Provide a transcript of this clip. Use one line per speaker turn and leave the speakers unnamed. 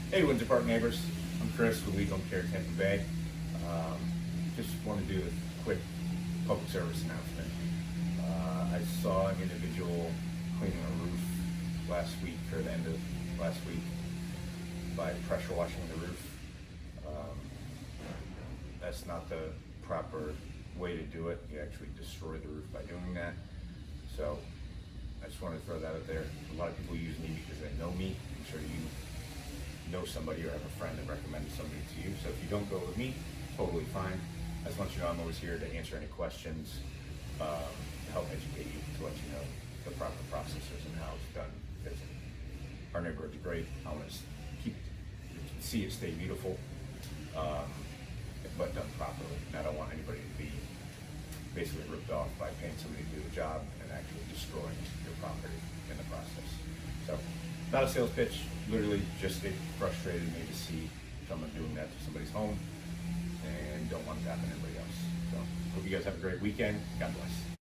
Hey, Windsor Park neighbors. I'm Chris with Legal Care Tampa Bay. Just want to do a quick public service announcement. I saw an individual cleaning a roof last week, or the end of last week, by pressure washing the roof. That's not the proper way to do it. You actually destroy the roof by doing that. So I just wanted to throw that out there. A lot of people use me because they know me. I'm sure you know somebody or have a friend that recommended somebody to you. So if you don't go with me, totally fine. I just want you to know I'm always here to answer any questions, to help educate you, to let you know the proper processes and how it's done. Because our neighborhood's great. I want to see it stay beautiful, but done properly. And I don't want anybody to be basically ripped off by paying somebody to do the job and actually destroying your property in the process. So, not a sales pitch, literally just it frustrated me to see someone doing that to somebody's home and don't want it to happen to anybody else. So, hope you guys have a great weekend. God bless.